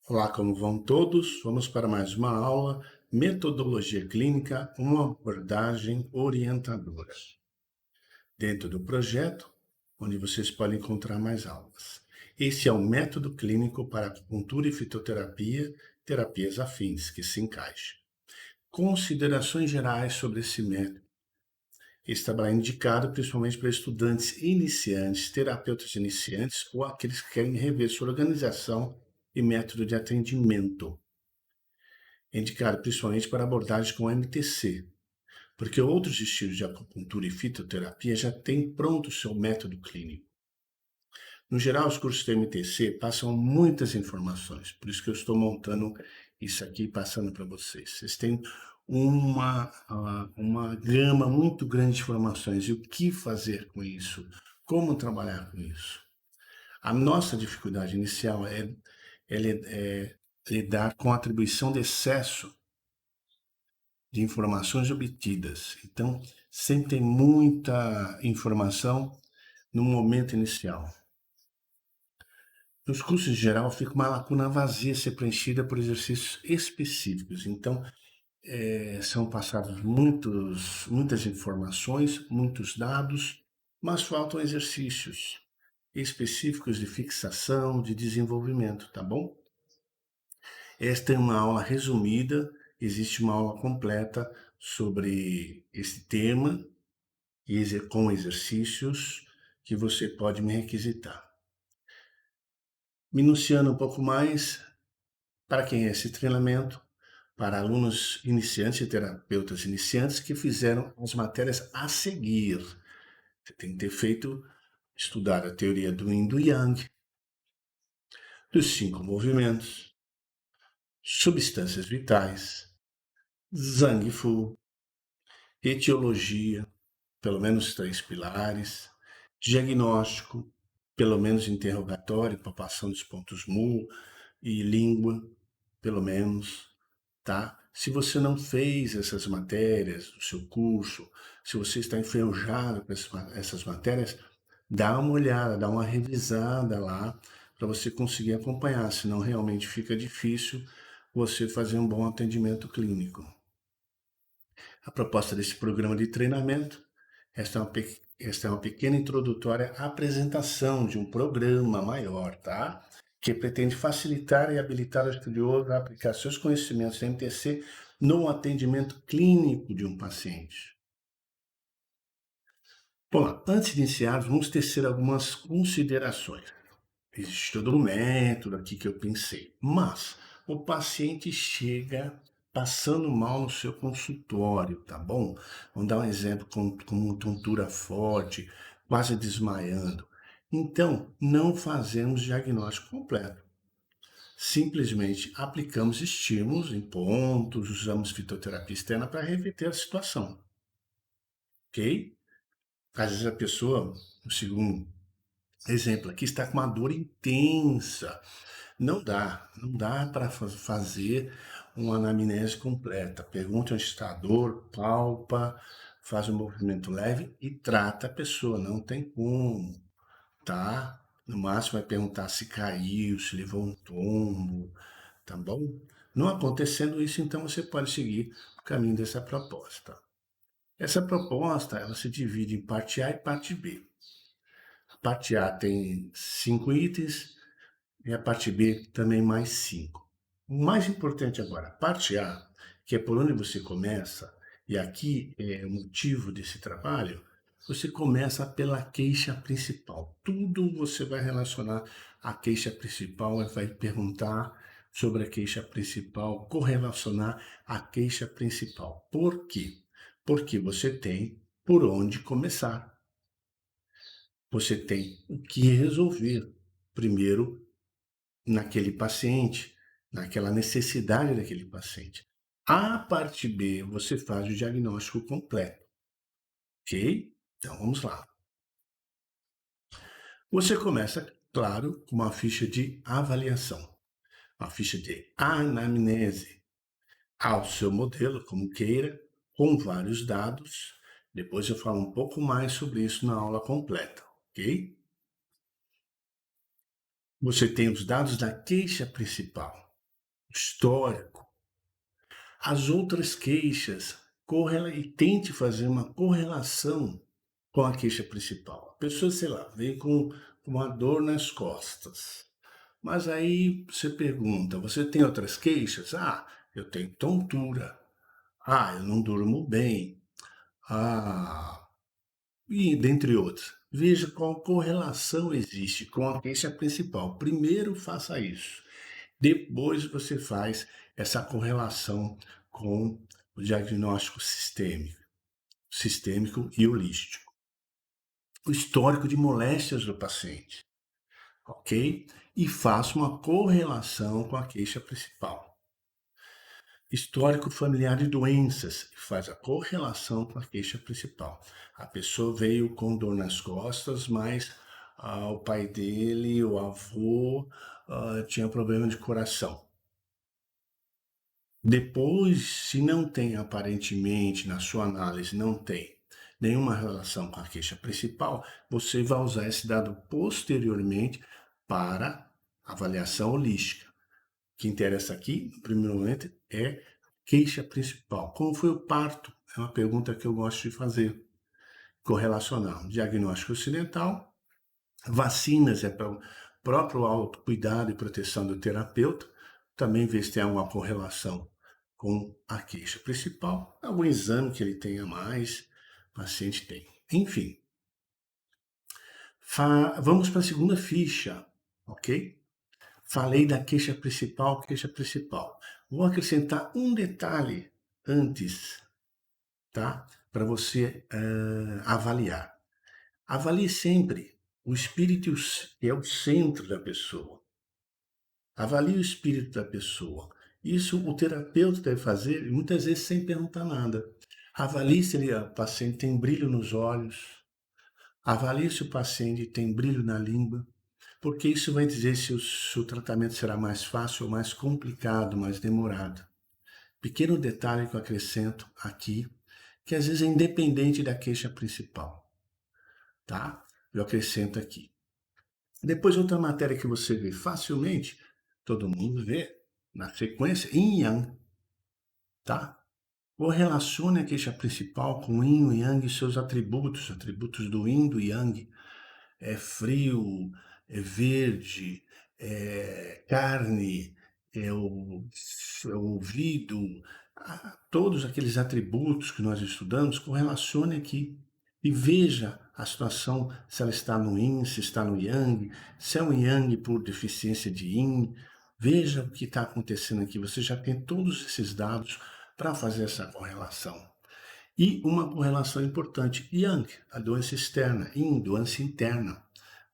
Olá, como vão todos? Vamos para mais uma aula, Metodologia Clínica, uma abordagem orientadora. Dentro do projeto, onde vocês podem encontrar mais aulas. Esse é o método clínico para acupuntura e fitoterapia, terapias afins, que se encaixa. Considerações gerais sobre esse método. Estará indicado principalmente para estudantes iniciantes, terapeutas iniciantes ou aqueles que querem rever sua organização e método de atendimento. Indicado principalmente para abordagens com MTC, porque outros estilos de acupuntura e fitoterapia já têm pronto o seu método clínico. No geral, os cursos de MTC passam muitas informações, por isso que eu estou montando isso aqui e passando para vocês. Vocês têm uma gama muito grande de informações e o que fazer com isso, como trabalhar com isso. A nossa dificuldade inicial é lidar com a atribuição de excesso de informações obtidas. Então, sempre tem muita informação no momento inicial. Nos cursos em geral, fica uma lacuna vazia a ser preenchida por exercícios específicos. Então, são passadas muitas informações, muitos dados, mas faltam exercícios específicos de fixação, de desenvolvimento, tá bom? Esta é uma aula resumida, existe uma aula completa sobre esse tema com exercícios que você pode me requisitar. Minuciando um pouco mais, para quem é esse treinamento? Para alunos iniciantes e terapeutas iniciantes que fizeram as matérias a seguir. Você tem que ter estudar a teoria do Yin e do Yang, dos 5 movimentos, substâncias vitais, Zhang Fu, etiologia, pelo menos 3 pilares, diagnóstico, pelo menos interrogatório, palpação dos pontos mu e língua, pelo menos, tá? Se você não fez essas matérias do seu curso, se você está enferrujado com essas matérias, dá uma olhada, dá uma revisada lá para você conseguir acompanhar, senão realmente fica difícil você fazer um bom atendimento clínico. A proposta desse programa de treinamento, esta é uma pequena introdutória apresentação de um programa maior, tá? Que pretende facilitar e habilitar o estudioso a aplicar seus conhecimentos em MTC no atendimento clínico de um paciente. Bom, antes de iniciar, vamos tecer algumas considerações. Existe todo um método aqui que eu pensei, mas o paciente chega passando mal no seu consultório, tá bom? Vamos dar um exemplo com uma tontura forte, quase desmaiando. Então, não fazemos diagnóstico completo. Simplesmente aplicamos estímulos em pontos, usamos fitoterapia externa para reverter a situação, ok? Às vezes a pessoa, no segundo exemplo aqui, está com uma dor intensa. Não dá para fazer uma anamnese completa. Pergunta onde está a dor, palpa, faz um movimento leve e trata a pessoa. Não tem como, tá? No máximo vai perguntar se caiu, se levou um tombo, tá bom? Não acontecendo isso, então você pode seguir o caminho dessa proposta. Essa proposta, ela se divide em parte A e parte B. A parte A tem 5 itens, e a parte B também mais 5. O mais importante agora, a parte A, que é por onde você começa, e aqui é o motivo desse trabalho, você começa pela queixa principal. Tudo você vai relacionar à queixa principal, vai perguntar sobre a queixa principal, correlacionar a queixa principal. Por quê? Porque você tem por onde começar. Você tem o que resolver. Primeiro, naquele paciente, naquela necessidade daquele paciente. A parte B, você faz o diagnóstico completo, ok? Então vamos lá. Você começa, claro, com uma ficha de avaliação, uma ficha de anamnese ao seu modelo, como queira, com vários dados. Depois eu falo um pouco mais sobre isso na aula completa, ok? Você tem os dados da queixa principal. histórico, as outras queixas, e tente fazer uma correlação com a queixa principal. A pessoa, sei lá, veio com uma dor nas costas. Mas aí você pergunta, você tem outras queixas? Ah, eu tenho tontura. Ah, eu não durmo bem. Ah, e dentre outros. Veja qual correlação existe com a queixa principal. Primeiro faça isso. Depois você faz essa correlação com o diagnóstico sistêmico e holístico. O histórico de moléstias do paciente, ok? E faça uma correlação com a queixa principal. Histórico familiar de doenças, e faz a correlação com a queixa principal. A pessoa veio com dor nas costas, mas o pai dele, o avô, tinha problema de coração. Depois, se não tem aparentemente, na sua análise, não tem nenhuma relação com a queixa principal, você vai usar esse dado posteriormente para avaliação holística. O que interessa aqui, no primeiro momento, é queixa principal. Como foi o parto? É uma pergunta que eu gosto de fazer. Correlacionar diagnóstico ocidental, vacinas é para o próprio autocuidado e proteção do terapeuta, também ver se tem alguma correlação com a queixa principal, algum exame que ele tenha mais, o paciente tem. Enfim, vamos para a segunda ficha, ok? Falei da queixa principal, queixa principal. Vou acrescentar um detalhe antes, tá? Para você avaliar. Avalie sempre o espírito, que é o centro da pessoa. Avalie o espírito da pessoa. Isso o terapeuta deve fazer, muitas vezes sem perguntar nada. Avalie se o paciente tem brilho nos olhos. Avalie se o paciente tem brilho na língua, porque isso vai dizer se o tratamento será mais fácil ou mais complicado, mais demorado. Pequeno detalhe que eu acrescento aqui, que às vezes é independente da queixa principal, tá? Eu acrescento aqui. Depois, outra matéria que você vê facilmente, todo mundo vê, na sequência, Yin e Yang, tá? Correlacione a queixa principal com Yin e Yang e seus atributos do Yin e do Yang. É frio, é verde, é carne, é o ouvido, todos aqueles atributos que nós estudamos, correlacione aqui e veja a situação, se ela está no Yin, se está no Yang, se é um Yang por deficiência de Yin. Veja o que está acontecendo aqui. Você já tem todos esses dados para fazer essa correlação. E uma correlação importante, Yang, a doença externa, Yin, doença interna.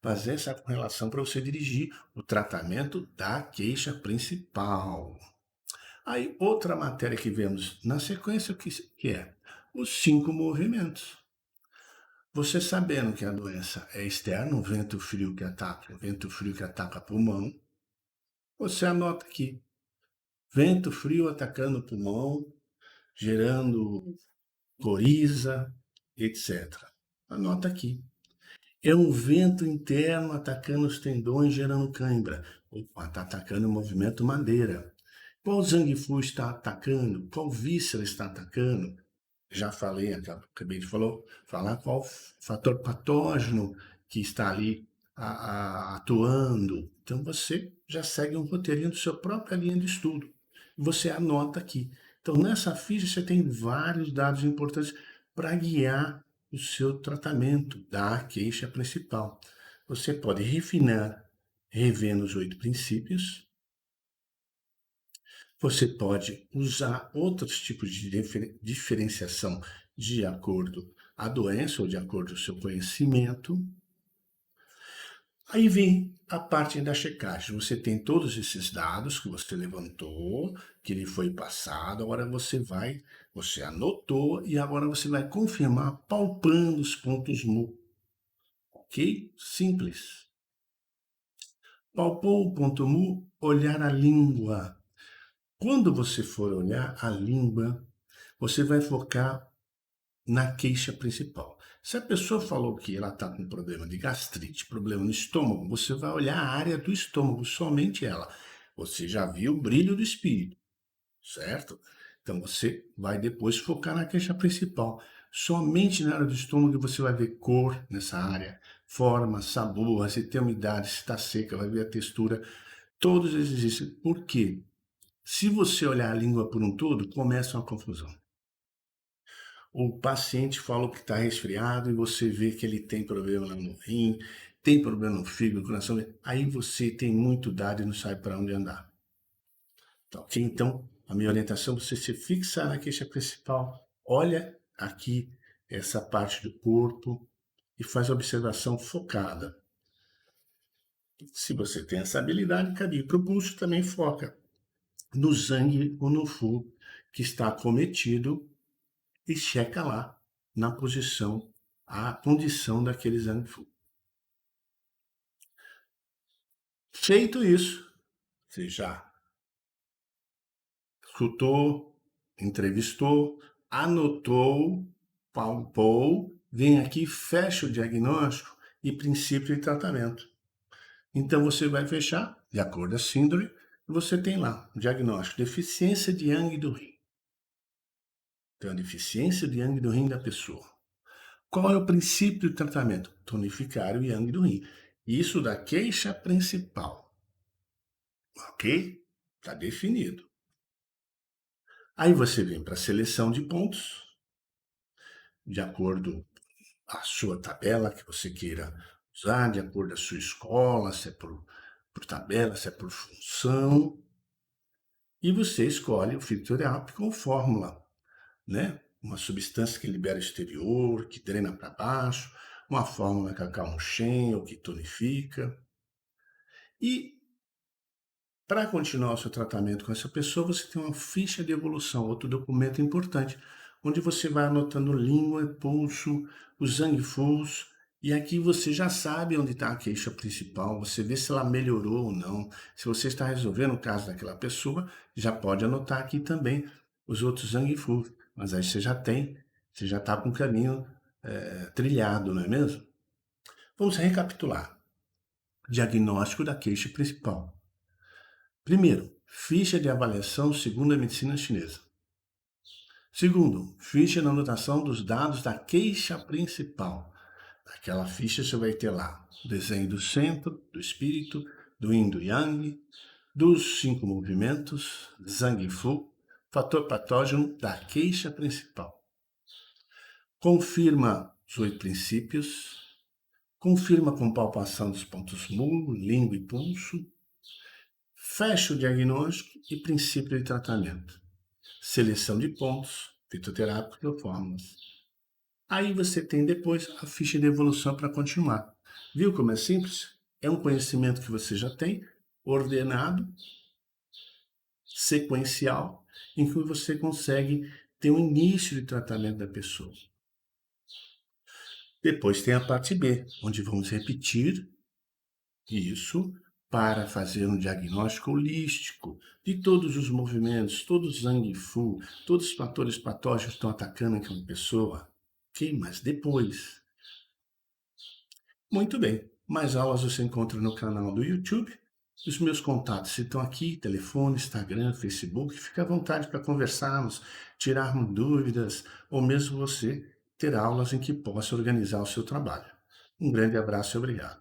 Fazer essa correlação para você dirigir o tratamento da queixa principal. Aí, outra matéria que vemos na sequência, que é os 5 movimentos. Você sabendo que a doença é externa, um vento frio que ataca pulmão, você anota aqui, vento frio atacando o pulmão, gerando coriza, etc. Anota aqui. É um vento interno atacando os tendões, gerando cãibra. Opa, está atacando o movimento madeira. Qual Zhang Fu está atacando? Qual víscera está atacando? Já falei, acabei de falar qual fator patógeno que está ali atuando. Então você já segue um roteirinho da sua própria linha de estudo. Você anota aqui. Então nessa ficha você tem vários dados importantes para guiar o seu tratamento da queixa principal. Você pode refinar revendo os 8 princípios. Você pode usar outros tipos de diferenciação de acordo à doença ou de acordo ao seu conhecimento. Aí vem a parte da checagem. Você tem todos esses dados que você levantou, que lhe foi passado, agora você anotou e agora você vai confirmar palpando os pontos mu. Ok? Simples. Palpou o ponto mu, olhar a língua. Quando você for olhar a língua, você vai focar na queixa principal. Se a pessoa falou que ela está com problema de gastrite, problema no estômago, você vai olhar a área do estômago, somente ela. Você já viu o brilho do espírito, certo? Então você vai depois focar na queixa principal. Somente na área do estômago você vai ver cor nessa área, forma, sabor, se tem umidade, se está seca, vai ver a textura, todos esses exercícios. Por quê? Se você olhar a língua por um todo, começa uma confusão. O paciente fala que está resfriado e você vê que ele tem problema no rim, tem problema no fígado, no coração. Aí você tem muito dado e não sabe para onde andar. Tá ok? Então, a minha orientação é você se fixar na queixa principal. Olha aqui essa parte do corpo e faz a observação focada. Se você tem essa habilidade, caminho para o pulso, também foca no Zhang ou no Fu que está acometido e checa lá na posição a condição daquele Zhang Fu. Feito isso, você já escutou, entrevistou, anotou, palpou, vem aqui, fecha o diagnóstico e princípio de tratamento. Então você vai fechar, de acordo com a síndrome, você tem lá o diagnóstico, deficiência de Yang do rim. Então, a deficiência de Yang do rim da pessoa. Qual é o princípio de tratamento? Tonificar o Yang do rim. Isso da queixa principal. Ok? Está definido. Aí você vem para a seleção de pontos, de acordo com a sua tabela que você queira usar, de acordo com a sua escola, se é por tabela, se é por função. E você escolhe o fitoterápico com fórmula, né? Uma substância que libera exterior, que drena para baixo, uma fórmula cacau Shen, ou que tonifica. E para continuar o seu tratamento com essa pessoa, você tem uma ficha de evolução, outro documento importante, onde você vai anotando língua, pulso, os Zhang-Fus, e aqui você já sabe onde está a queixa principal, você vê se ela melhorou ou não. Se você está resolvendo o caso daquela pessoa, já pode anotar aqui também os outros Zhang-Fus, mas aí você já está com o caminho trilhado, não é mesmo? Vamos recapitular. Diagnóstico da queixa principal. Primeiro, ficha de avaliação segundo a medicina chinesa. Segundo, ficha de anotação dos dados da queixa principal. Naquela ficha você vai ter lá o desenho do centro, do espírito, do yin, do yang, dos 5 movimentos, Zhang Fu, fator patógeno da queixa principal. Confirma os 8 princípios, confirma com palpação dos pontos mu, língua e pulso, fecha o diagnóstico e princípio de tratamento. Seleção de pontos, fitoterápicos ou fórmulas. Aí você tem depois a ficha de evolução para continuar. Viu como é simples? É um conhecimento que você já tem, ordenado, sequencial, em que você consegue ter um início de tratamento da pessoa. Depois tem a parte B, onde vamos repetir isso para fazer um diagnóstico holístico de todos os movimentos, todos os Zhang Fu, todos os fatores patógenos que estão atacando aquela pessoa. Ok? Mas depois. Muito bem. Mais aulas você encontra no canal do YouTube. Os meus contatos estão aqui, telefone, Instagram, Facebook. Fique à vontade para conversarmos, tirarmos dúvidas, ou mesmo você ter aulas em que possa organizar o seu trabalho. Um grande abraço e obrigado.